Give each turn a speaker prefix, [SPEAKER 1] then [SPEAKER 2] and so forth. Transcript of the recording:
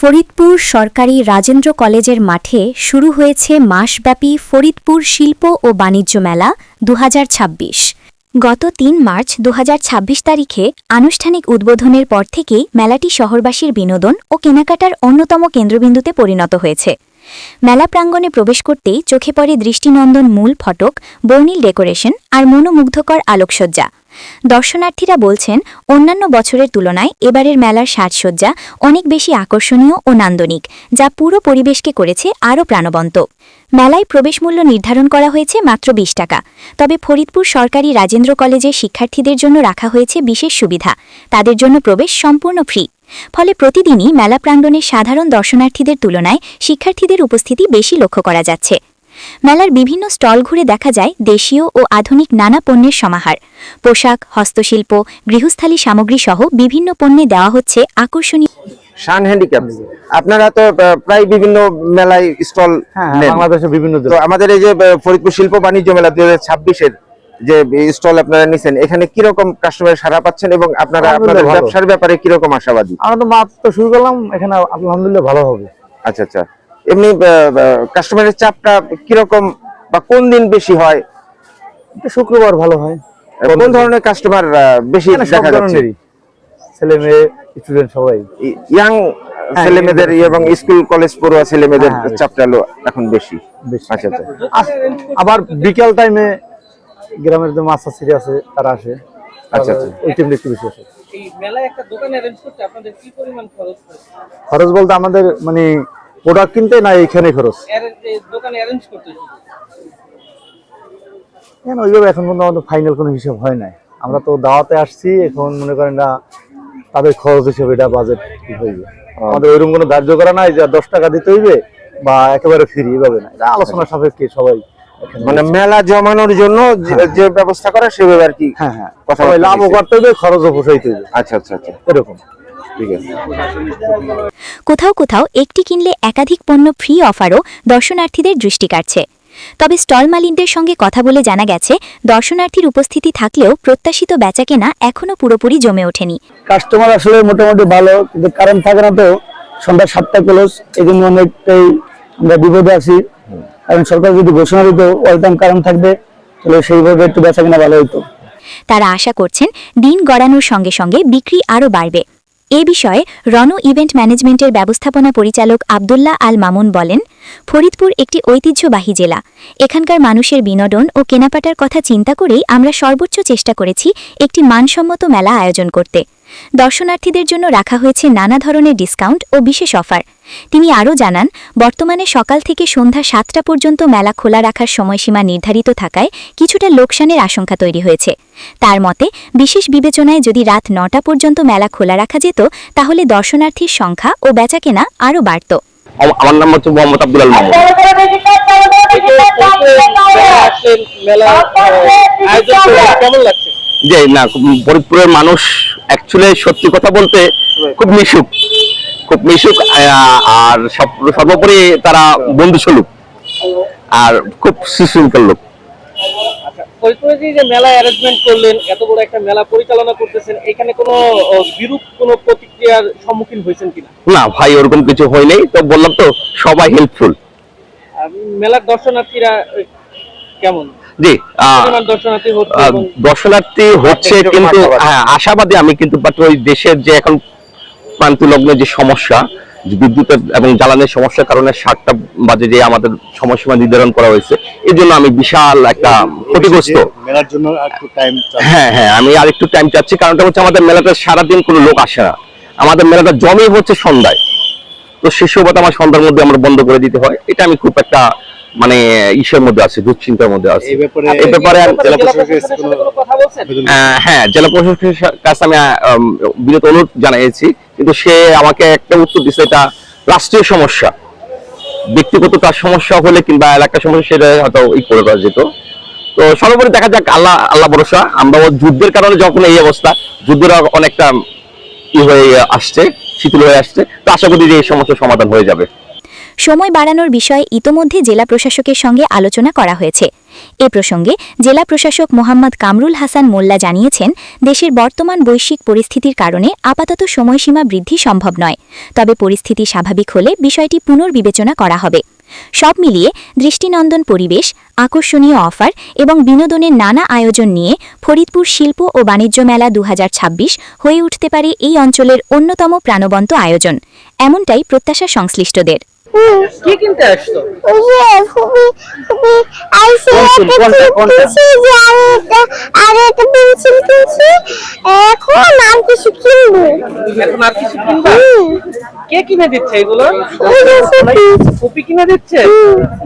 [SPEAKER 1] ফরিদপুর সরকারি রাজেন্দ্র কলেজের মাঠে শুরু হয়েছে মাসব্যাপী ফরিদপুর শিল্প ও বাণিজ্য মেলা ২০২৬। গত ৩ মার্চ ২০২৬ তারিখে আনুষ্ঠানিক উদ্বোধনের পর থেকেই মেলাটি শহরবাসীর বিনোদন ও কেনাকাটার অন্যতম কেন্দ্রবিন্দুতে পরিণত হয়েছে। মেলা প্রাঙ্গণে প্রবেশ করতেই চোখে পড়ে দৃষ্টিনন্দন মূল ফটক, বর্ণিল ডেকোরেশন আর মনোমুগ্ধকর আলোকসজ্জা। দর্শনার্থীরা বলছেন, অন্যান্য বছরের তুলনায় এবারের মেলার সাজসজ্জা অনেক বেশি আকর্ষণীয় ও নান্দনিক, যা পুরো পরিবেশকে করেছে আরও প্রাণবন্ত। মেলায় প্রবেশ মূল্য নির্ধারণ করা হয়েছে মাত্র ২০ টাকা। তবে ফরিদপুর সরকারি রাজেন্দ্র কলেজের শিক্ষার্থীদের জন্য রাখা হয়েছে বিশেষ সুবিধা, তাদের জন্য প্রবেশ সম্পূর্ণ ফ্রি। ফলে প্রতিদিনই মেলা প্রাঙ্গণে সাধারণ দর্শনার্থীদের তুলনায় শিক্ষার্থীদের উপস্থিতি বেশি লক্ষ্য করা যাচ্ছে। মেলার বিভিন্ন স্টল ঘুরে দেখা যায় দেশীয় ও আধুনিক নানা পণ্যের সমাহার। পোশাক, হস্তশিল্প, গৃহস্থালী সামগ্রী সহ বিভিন্ন পণ্যে দেওয়া হচ্ছে আকর্ষণীয়
[SPEAKER 2] শান হ্যান্ডিক্যাপ। আপনারা তো প্রায় বিভিন্ন মেলায় স্টল নেন
[SPEAKER 3] বাংলাদেশের বিভিন্ন
[SPEAKER 2] তো আমাদের এই যে ফরিদপুর শিল্প বাণিজ্য মেলা ২০২৬-এর যে স্টল আপনারা নিছেন, এখানে কি রকম কাস্টমার সাড়া পাচ্ছেন এবং আপনারা আপনাদের ব্যবসার ব্যাপারে কি রকম আশাবাদী?
[SPEAKER 3] আমরা তো মাত্র শুরু করলাম, এখানে আলহামদুলিল্লাহ ভালো হবে।
[SPEAKER 2] আচ্ছা আচ্ছা, এমনি কাস্টমারের চাপটা কি রকম বা কোন দিন বেশি হয়?
[SPEAKER 3] শুক্রবার ভালো হয়।
[SPEAKER 2] কোন ধরনের কাস্টমার বেশি দেখা যাচ্ছে?
[SPEAKER 3] ছেলে মেয়ে, স্টুডেন্ট সবাই,
[SPEAKER 2] ইয়াং ছেলে মেয়েদের এবং স্কুল কলেজ পড়ুয়া ছেলে মেয়েদের চাপটা এখন বেশি। আচ্ছা আচ্ছা,
[SPEAKER 3] আবার বিকেল টাইমে গ্রামের যে মাছ চাষিরা আছে তারা আসে।
[SPEAKER 2] আচ্ছা আচ্ছা,
[SPEAKER 3] ওই টাইমটা একটু বেশি আসে।
[SPEAKER 4] এই মেলায় একটা দোকান অ্যারেঞ্জ করতে আপনাদের কি পরিমাণ খরচ হয়?
[SPEAKER 3] খরচ বলতে আমাদের মানে প্রোডাক্ট কিনতে না এখানে খরচ।
[SPEAKER 4] দোকান অ্যারেঞ্জ করতে
[SPEAKER 3] কেন ওইভাবে এখন পর্যন্ত আমাদের ফাইনাল কোনো হিসাব হয় নাই। আমরা তো দাওয়াতে আসছি, এখন মনে করেন না তাদের খরচ হিসেবে এটা বাজেট কি হইবে। আমাদের ওইরকম কোনো ধার্য করা নাই যে ১০ টাকা দিতে হইবে বা একেবারে ফ্রি, এভাবে না। এটা আলোচনা সাপেক্ষে সবাই,
[SPEAKER 2] মানে মেলা জমানোর জন্য যে ব্যবস্থা করা সেভাবে আর কি।
[SPEAKER 3] হ্যাঁ হ্যাঁ, সবাই লাভও করতে হবে, খরচও পোষাইতে হবে।
[SPEAKER 2] আচ্ছা আচ্ছা আচ্ছা,
[SPEAKER 3] এরকম।
[SPEAKER 2] ঠিক আছে।
[SPEAKER 1] কোথাও কোথাও একটি কিনলে একাধিক পণ্য ফ্রি অফারও দর্শনার্থীদের দৃষ্টি কাড়ছে। তবে স্টল মালিকদের সঙ্গে কথা বলে জানা গেছে, দর্শনার্থীর উপস্থিতি থাকলেও প্রত্যাশিত বেচাকেনা এখনও পুরোপুরি জমে ওঠেনি।
[SPEAKER 3] কাস্টমার আসলে মোটামুটি ভালো, কিন্তু কারেন্ট থাকে না তো, সন্ধ্যা ৭টা ক্লোজ, এই জন্য অনেকটাই আমরা বিপদে আছি। কারণ সরকার যদি ঘোষণা দিত অল টাইম কারেন্ট থাকবে, তাহলে সেইভাবে একটু বেচাকেনা ভালো হইতো।
[SPEAKER 1] তারা আশা করছেন দিন গড়ানোর সঙ্গে সঙ্গে বিক্রি আরও বাড়বে। এ বিষয়ে রণু ইভেন্ট ম্যানেজমেন্টের ব্যবস্থাপনা পরিচালক আব্দুল্লাহ আল মামুন বলেন, ফরিদপুর একটি ঐতিহ্যবাহী জেলা। এখানকার মানুষের বিনোদন ও কেনাকাটার কথা চিন্তা করেই আমরা সর্বোচ্চ চেষ্টা করেছি একটি মানসম্মত মেলা আয়োজন করতে। দর্শনার্থীদের জন্য রাখা হয়েছে নানা ধরনের ডিসকাউন্ট ও বিশেষ অফার। তিনি আরও জানান, বর্তমানে সকাল থেকে সন্ধ্যা ৭টা পর্যন্ত মেলা খোলা রাখার সময়সীমা নির্ধারিত থাকায় কিছুটা লোকসানের আশঙ্কা তৈরি হয়েছে। তার মতে, বিশেষ বিবেচনায় যদি রাত ৯টা পর্যন্ত মেলা খোলা রাখা যেত, তাহলে দর্শনার্থীর সংখ্যা ও বেচাকেনা আরও বাড়ত।
[SPEAKER 5] আমার নাম হচ্ছে মোহাম্মদ আব্দুল মামুন।
[SPEAKER 4] কেমন লাগছে?
[SPEAKER 5] যে না, ফরিদপুরের মানুষ অ্যাকচুয়ালি সত্যি কথা বলতে খুব মিশুক, আর সর্বোপরি তারা বন্ধুসুলভ আর খুব সুশৃঙ্খল লোক।
[SPEAKER 4] ফরিদপুরে যে মেলা অ্যারেঞ্জমেন্ট করলেন, এত বড় একটা মেলা পরিচালনা করতেছেন, এখানে কোনো বিরূপ কোনো প্রতিক্রিয়ার সম্মুখীন হয়েছেন কিনা?
[SPEAKER 5] না ভাই, ওরকম কিছু হয় নাই। তো বললাম তো, সবাই হেল্পফুল।
[SPEAKER 4] মেলার দর্শনার্থীরা কেমন?
[SPEAKER 5] জি, দর্শনার্থী হচ্ছে, কিন্তু হ্যাঁ আশাবাদী আমি। কিন্তু ওই দেশের যে এখন প্রান্তিলগ্ন যে সমস্যা, বিদ্যুৎ এবং জ্বালানির সমস্যার কারণে ৭টা বাজে যে আমাদের সময়সীমা নির্ধারণ করা হয়েছে, এই জন্য আমি বিশাল একটা ক্ষতিগ্রস্ত।
[SPEAKER 6] মেলার জন্য একটু টাইম,
[SPEAKER 5] হ্যাঁ হ্যাঁ, আমি আর একটু টাইম চাচ্ছি। কারণটা হচ্ছে আমাদের মেলাটা সারাদিন কোনো লোক আসে না, আমাদের মেলাটা জমে হচ্ছে সন্ধ্যায়। তো সেই সুবাদে আমার সন্ধ্যার মধ্যে আমরা বন্ধ করে দিতে হয়। এটা আমি খুব একটা মানে ইসের মধ্যে আছি, দুশ্চিন্তার মধ্যে আছি। এই ব্যাপারে হ্যাঁ, জেলা প্রশাসকের কাছে আমি বিনীত অনুরোধ জানিয়েছি, কিন্তু সে আমাকে একটা উত্তর দিচ্ছে, এটা রাষ্ট্রীয় সমস্যা, ব্যক্তিগত তার সমস্যা হলে কিংবা এলাকার সমস্যা সেটা হয়তো করে দেওয়া যেত। তো সর্বোপরি দেখা যাক, আল্লাহ ভরসা। আমরা যুদ্ধের কারণে যখন এই অবস্থা, যুদ্ধের অনেকটা হয়ে আসছে, শিথিল হয়ে আসছে, তো আশা করি যে এই সমস্যার সমাধান হয়ে যাবে।
[SPEAKER 1] সময় বাড়ানোর বিষয়ে ইতোমধ্যে জেলা প্রশাসকের সঙ্গে আলোচনা করা হয়েছে। এ প্রসঙ্গে জেলা প্রশাসক মোহাম্মদ কামরুল হাসান মোল্লা জানিয়েছেন, দেশের বর্তমান বৈশ্বিক পরিস্থিতির কারণে আপাতত সময়সীমা বৃদ্ধি সম্ভব নয়, তবে পরিস্থিতি স্বাভাবিক হলে বিষয়টি পুনর্বিবেচনা করা হবে। সব মিলিয়ে দৃষ্টিনন্দন পরিবেশ, আকর্ষণীয় অফার এবং বিনোদনের নানা আয়োজন নিয়ে ফরিদপুর শিল্প ও বাণিজ্য মেলা 2026 হয়ে উঠতে পারে এই অঞ্চলের অন্যতম প্রাণবন্ত আয়োজন, এমনটাই প্রত্যাশা সংশ্লিষ্টদের।
[SPEAKER 4] কি কিনতে আসছো?
[SPEAKER 6] ওই যে ফুপি আইসে আর একটা পেন্সিল কিনছি, এখন আর কিছু কিনবো।
[SPEAKER 4] এখন আর কিছু কিনবা? কে কিনে দিচ্ছে এগুলো?
[SPEAKER 6] ওই যে ফুপি।
[SPEAKER 4] ফুপি কিনে দিচ্ছে?